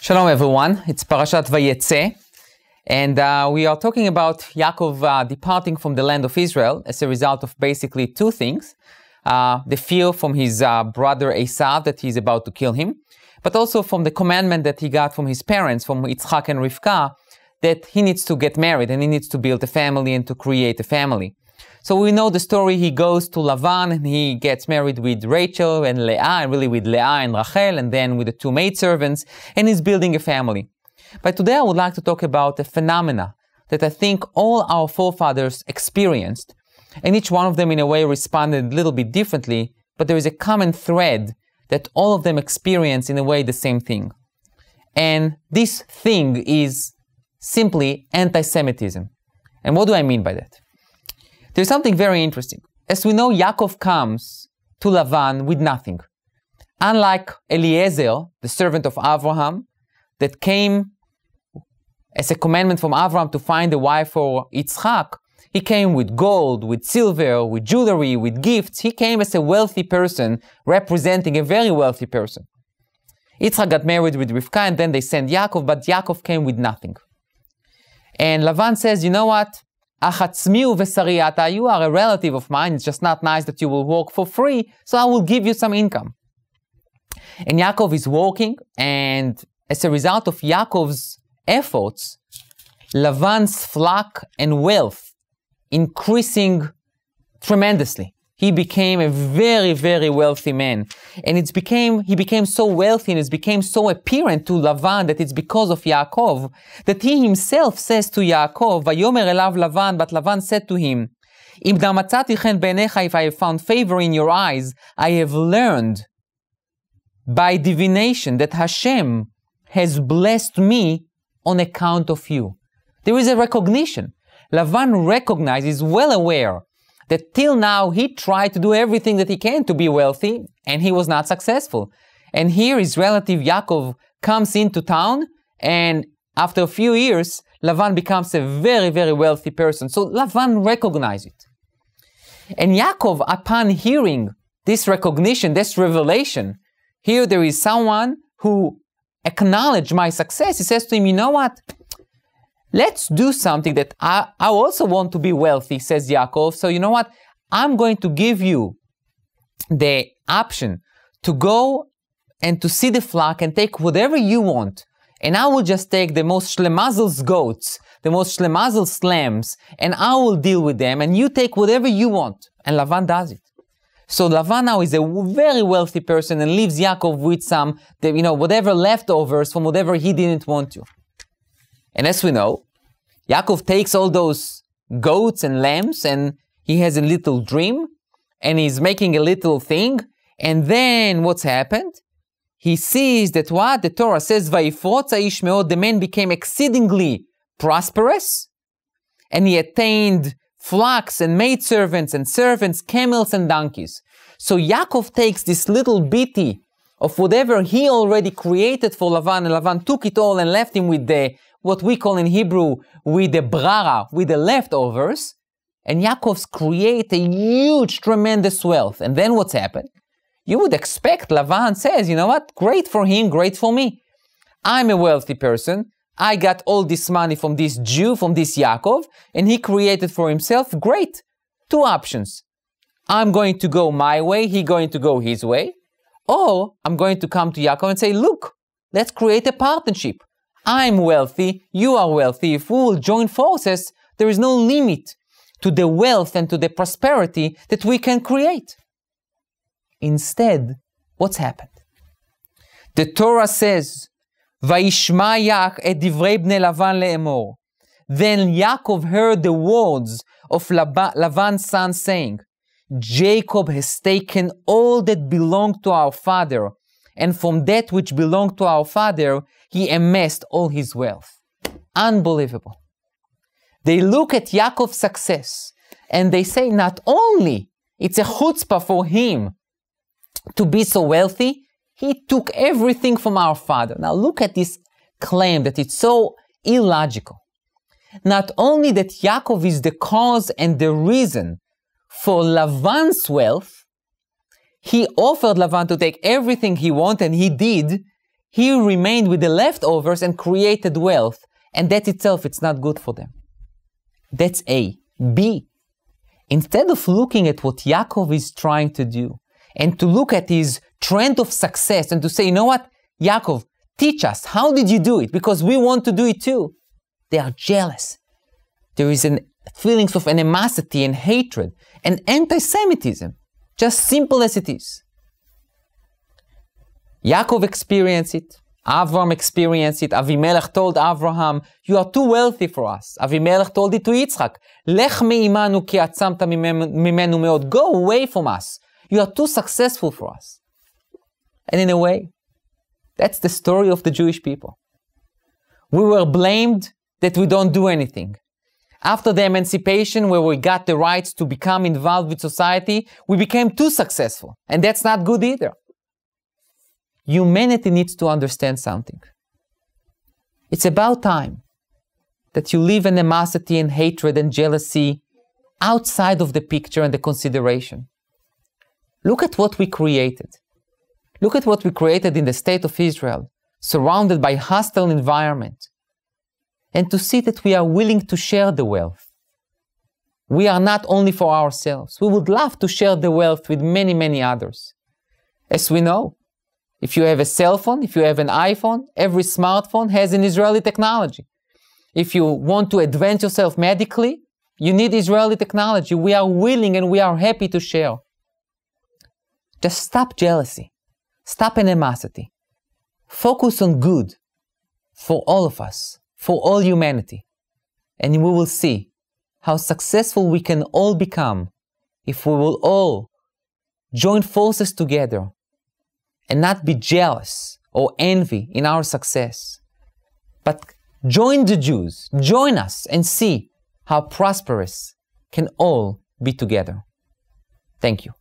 Shalom everyone, it's Parashat Vyatzah, and we are talking about Yaakov departing from the land of Israel as a result of basically two things. The fear from his brother Esav that he's about to kill him, but also from the commandment that he got from his parents, from Yitzchak and Rivka, that he needs to get married and he needs to build a family and to create a family. So we know the story. He goes to Lavan and he gets married with Rachel and Leah, and really with Leah and Rachel, and then with the two maidservants, and he's building a family. But today I would like to talk about a phenomena that I think all our forefathers experienced, and each one of them in a way responded a little bit differently, but there is a common thread that all of them experience in a way the same thing. And this thing is simply anti-Semitism. And what do I mean by that? There's something very interesting. As we know, Yaakov comes to Lavan with nothing. Unlike Eliezer, the servant of Abraham, that came as a commandment from Abraham to find a wife for Yitzchak, he came with gold, with silver, with jewelry, with gifts. He came as a wealthy person, representing a very wealthy person. Yitzchak got married with Rivka, and then they sent Yaakov, but Yaakov came with nothing. And Lavan says, you know what? You are a relative of mine. It's just not nice that you will work for free, so I will give you some income. And Yaakov is working, and as a result of Yaakov's efforts, Lavan's flock and wealth increasing tremendously. He became a very, very wealthy man. And he became so wealthy and it became so apparent to Lavan that it's because of Yaakov, that he himself says to Yaakov, Vayomer elav Lavan, but Lavan said to him, Im da matzati chen beinecha, if I have found favor in your eyes, I have learned by divination that Hashem has blessed me on account of you. There is a recognition. Lavan recognizes, well aware, that till now he tried to do everything that he can to be wealthy, and he was not successful. And here his relative Yaakov comes into town, and after a few years, Lavan becomes a very, very wealthy person. So Lavan recognized it. And Yaakov, upon hearing this recognition, this revelation, here there is someone who acknowledged my success. He says to him, you know what? Let's do something that I also want to be wealthy, says Yaakov. So you know what? I'm going to give you the option to go and to see the flock and take whatever you want. And I will just take the most shlemazels goats, the most shlemazels lambs, and I will deal with them, and you take whatever you want. And Lavan does it. So Lavan now is a very wealthy person and leaves Yaakov with some, whatever leftovers from whatever he didn't want to. And as we know, Yaakov takes all those goats and lambs and he has a little dream and he's making a little thing. And then what's happened? He sees that what? The Torah says, Vayifrotz ha'ish me'od, the man became exceedingly prosperous and he attained flocks and maidservants and servants, camels and donkeys. So Yaakov takes this little bitty of whatever he already created for Lavan, and Lavan took it all and left him with what we call in Hebrew, with the brara, with the leftovers, and Yaakov's create a huge, tremendous wealth. And then what's happened? You would expect Lavan says, you know what, great for him, great for me. I'm a wealthy person, I got all this money from this Jew, from this Yaakov, and he created for himself, great. Two options. I'm going to go my way, he's going to go his way, or I'm going to come to Yaakov and say, look, let's create a partnership. I'm wealthy, you are wealthy. If we will join forces, there is no limit to the wealth and to the prosperity that we can create. Instead, what's happened? The Torah says, Vayishma Yaakov et divrei bnei Lavan le'emor. Then Yaakov heard the words of Lavan's son saying, Jacob has taken all that belonged to our father, and from that which belonged to our father, he amassed all his wealth. Unbelievable. They look at Yaakov's success and they say not only it's a chutzpah for him to be so wealthy, he took everything from our father. Now look at this claim that it's so illogical. Not only that Yaakov is the cause and the reason for Lavan's wealth, he offered Lavan to take everything he wanted, and he did. he remained with the leftovers and created wealth, and that itself, it's not good for them. That's A. B. Instead of looking at what Yaakov is trying to do, and to look at his trend of success, and to say, you know what, Yaakov, teach us, how did you do it? Because we want to do it too. They are jealous. There is feelings of animosity and hatred and anti-Semitism, just simple as it is. Yaakov experienced it, Avram experienced it, Avimelech told Abraham, you are too wealthy for us. Avimelech told it to Yitzchak, Lech me'imanu ki atzamta mimenu meod, go away from us. You are too successful for us. And in a way, that's the story of the Jewish people. We were blamed that we don't do anything. After the emancipation, where we got the rights to become involved with society, we became too successful. And that's not good either. Humanity needs to understand something. It's about time that you leave animosity and hatred and jealousy outside of the picture and the consideration. Look at what we created. Look at what we created in the state of Israel, surrounded by hostile environment. And to see that we are willing to share the wealth. We are not only for ourselves. We would love to share the wealth with many, many others. As we know, if you have a cell phone, if you have an iPhone, every smartphone has an Israeli technology. If you want to advance yourself medically, you need Israeli technology. We are willing and we are happy to share. Just stop jealousy. Stop animosity. Focus on good for all of us, for all humanity. And we will see how successful we can all become if we will all join forces together and not be jealous or envy in our success. But join the Jews, join us and see how prosperous can all be together. Thank you.